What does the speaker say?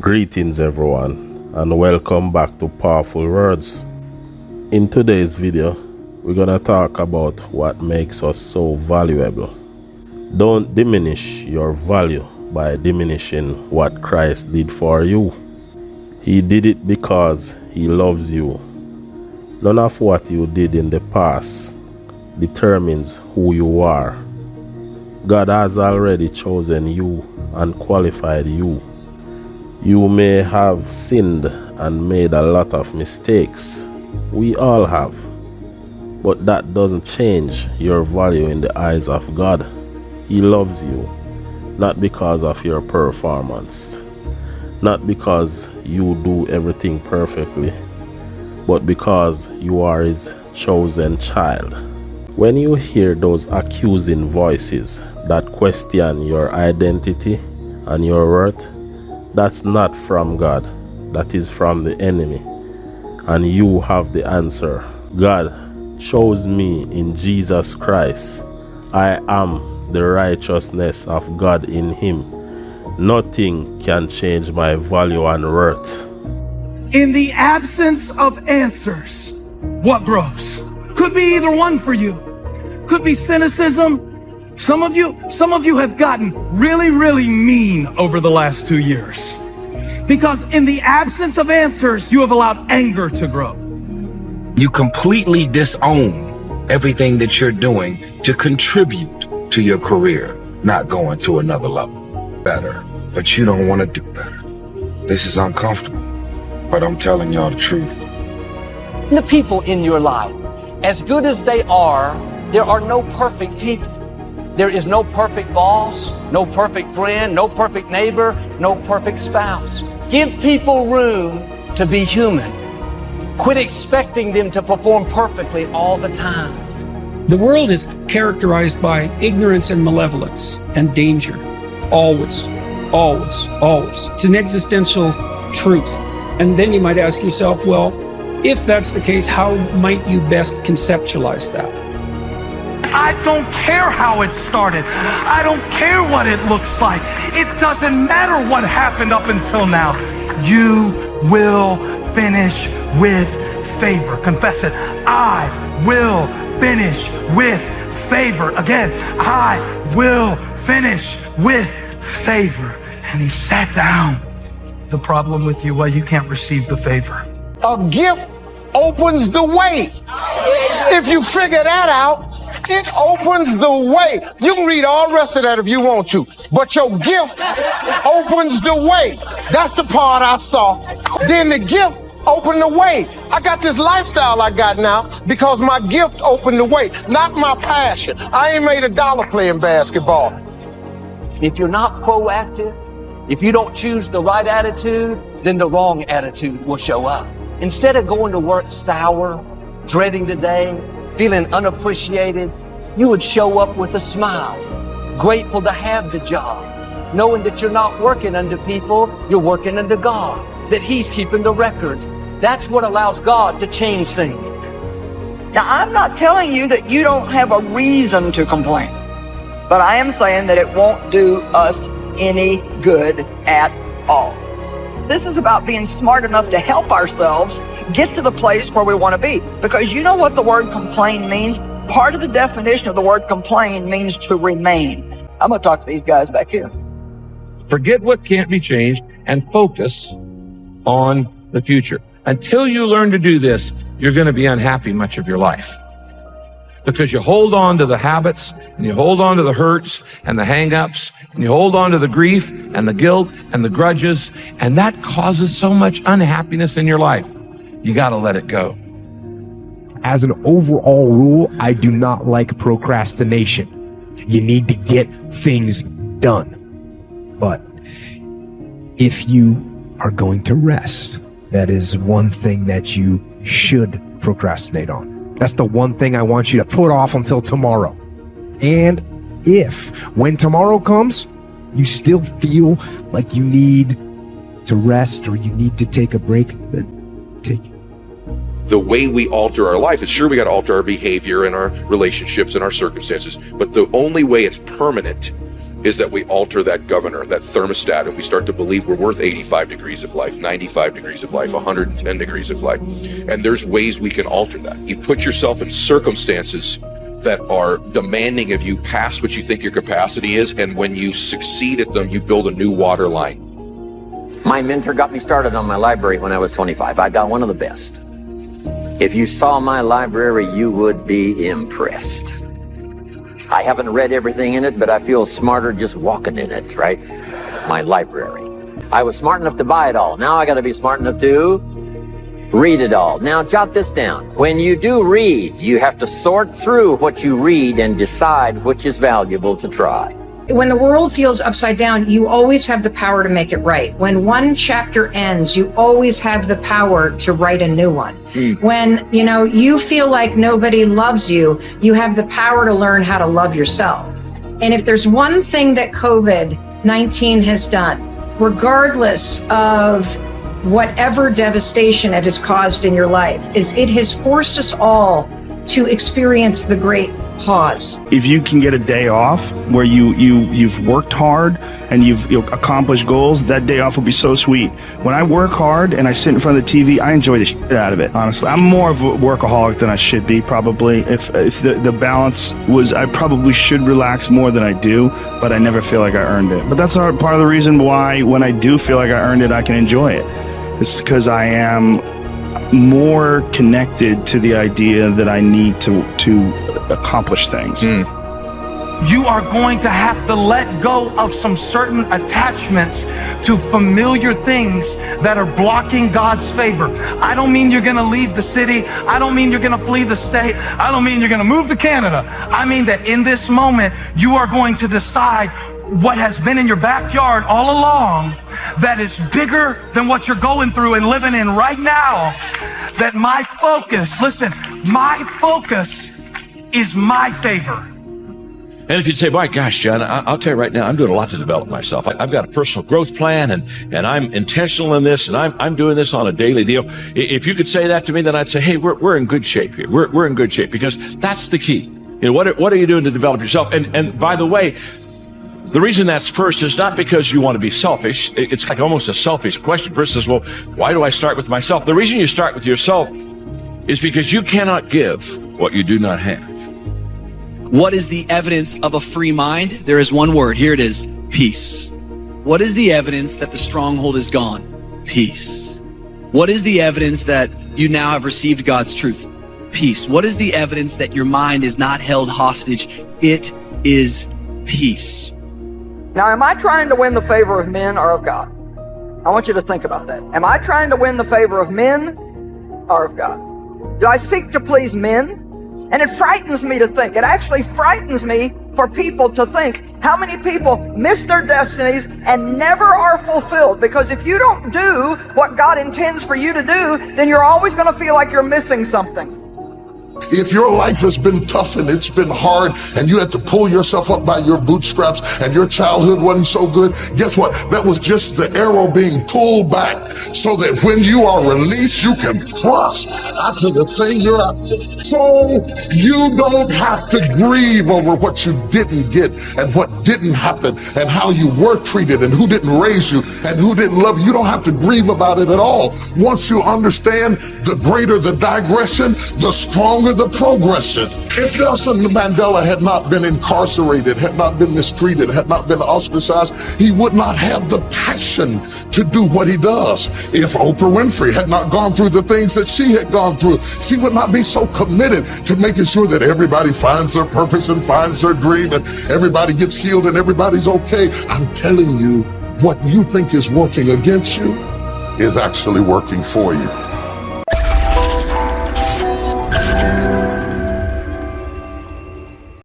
Greetings everyone, and welcome back to Pawful Words. In today's video, we're gonna talk about what makes us so valuable. Don't diminish your value by diminishing what Christ did for you. He did it because He loves you. None of what you did in the past determines who you are. God has already chosen you and qualified you. You may have sinned and made a lot of mistakes. We all have. But that doesn't change your value in the eyes of God. He loves you, not because of your performance, not because you do everything perfectly, but because you are His chosen child. When you hear those accusing voices that question your identity and your worth, that's not from God, that is from the enemy, and you have the answer. God chose me in Jesus Christ. I am the righteousness of God in Him. Nothing can change my value and worth. In the absence of answers, what grows? Could be either one for you. Could be cynicism. Some of you have gotten really mean over the last 2 years. Because in the absence of answers, you have allowed anger to grow. You completely disown everything that you're doing to contribute to your career, not going to another level better. But you don't want to do better. This is uncomfortable, but I'm telling y'all the truth. The people in your life, as good as they are, there are no perfect people. There is no perfect boss, no perfect friend, no perfect neighbor, no perfect spouse. Give people room to be human. Quit expecting them to perform perfectly all the time. The world is characterized by ignorance and malevolence and danger. Always. It's an existential truth. And then you might ask yourself, well, if that's the case, how might you best conceptualize that? I don't care how it started. I don't care what it looks like. It doesn't matter what happened up until now. You will finish with favor. Confess it. I will finish with favor. Again, I will finish with favor. And he sat down. The problem with you, well, you can't receive the favor. A gift opens the way. If you figure that out, it opens the way. You can read all the rest of that if you want to, but your gift opens the way. That's the part I saw. Then the gift opened the way. I got this lifestyle I got now because my gift opened the way, not my passion. I ain't made $1 playing basketball. If you're not proactive, if you don't choose the right attitude, then the wrong attitude will show up. Instead of going to work sour, dreading the day, feeling unappreciated, you would show up with a smile, grateful to have the job, knowing that you're not working under people, you're working under God, that He's keeping the records. That's what allows God to change things. Now, I'm not telling you that you don't have a reason to complain, but I am saying that it won't do us any good at all. This is about being smart enough to help ourselves get to the place where we want to be. Because you know what the word complain means? Part of the definition of the word complain means to remain. I'm going to talk to these guys back here. Forget what can't be changed and focus on the future. Until you learn to do this, you're going to be unhappy much of your life. Because you hold on to the habits, and you hold on to the hurts and the hang-ups, and you hold on to the grief and the guilt and the grudges, and that causes so much unhappiness in your life. You got to let it go. As an overall rule, I do not like procrastination. You need to get things done. But if you are going to rest, that is one thing that you should procrastinate on. That's the one thing I want you to put off until tomorrow. And if, when tomorrow comes, you still feel like you need to rest or you need to take a break, then take it. The way we alter our life is, sure, we got to alter our behavior and our relationships and our circumstances, but the only way it's permanent is that we alter that governor, that thermostat, and we start to believe we're worth 85 degrees of life, 95 degrees of life, 110 degrees of life. And there's ways we can alter that. You put yourself in circumstances that are demanding of you past what you think your capacity is, and when you succeed at them, you build a new water line. My mentor got me started on my library when I was 25. I got one of the best. If you saw my library, you would be impressed. I haven't read everything in it, but I feel smarter just walking in it, right? My library. I was smart enough to buy it all. Now I got to be smart enough to read it all. Now jot this down. When you do read, you have to sort through what you read and decide which is valuable to try. When the world feels upside down, you always have the power to make it right. When one chapter ends, you always have the power to write a new one. When, you feel like nobody loves you, you have the power to learn how to love yourself. And if there's one thing that COVID-19 has done, regardless of whatever devastation it has caused in your life, is it has forced us all to experience the great pause. If you can get a day off where you've worked hard and you've accomplished goals, that day off will be so sweet. When I work hard and I sit in front of the TV, I enjoy the shit out of it, honestly. I'm more of a workaholic than I should be, probably. If the balance was, I probably should relax more than I do, but I never feel like I earned it. But that's part of the reason why when I do feel like I earned it, I can enjoy it. It's because I am more connected to the idea that I need to accomplish things. You are going to have to let go of some certain attachments to familiar things that are blocking God's favor. I don't mean you're going to leave the city. I don't mean you're going to flee the state. I don't mean you're going to move to Canada. I mean that in this moment, you are going to decide what has been in your backyard all along that is bigger than what you're going through and living in right now. That my focus, listen, my focus is my favor. And if you'd say, my gosh, John, I'll tell you right now, I'm doing a lot to develop myself. I've got a personal growth plan, and I'm intentional in this, and I'm doing this on a daily deal. If you could say that to me, then I'd say, hey, we're in good shape here. We're in good shape, because that's the key. What are you doing to develop yourself? And by the way, the reason that's first is not because you want to be selfish. It's like almost a selfish question. Person says, well, why do I start with myself? The reason you start with yourself is because you cannot give what you do not have. What is the evidence of a free mind? There is one word. Here it is: peace. What is the evidence that the stronghold is gone? Peace. What is the evidence that you now have received God's truth? Peace. What is the evidence that your mind is not held hostage? It is peace. Now, am I trying to win the favor of men or of God? I want you to think about that. Am I trying to win the favor of men or of God? Do I seek to please men? And it frightens me to think. It actually frightens me for people to think how many people miss their destinies and never are fulfilled. Because if you don't do what God intends for you to do, then you're always going to feel like you're missing something. If your life has been tough and it's been hard and you had to pull yourself up by your bootstraps and your childhood wasn't so good, guess what? That was just the arrow being pulled back so that when you are released, you can thrust after the thing you're after. So you don't have to grieve over what you didn't get and what didn't happen and how you were treated and who didn't raise you and who didn't love you. You don't have to grieve about it at all. Once you understand, the greater the digression, the stronger the progression. If Nelson Mandela had not been incarcerated, had not been mistreated, had not been ostracized, he would not have the passion to do what he does. If Oprah Winfrey had not gone through the things that she had gone through, she would not be so committed to making sure that everybody finds their purpose and finds their dream and everybody gets healed and everybody's okay. I'm telling you, what you think is working against you is actually working for you.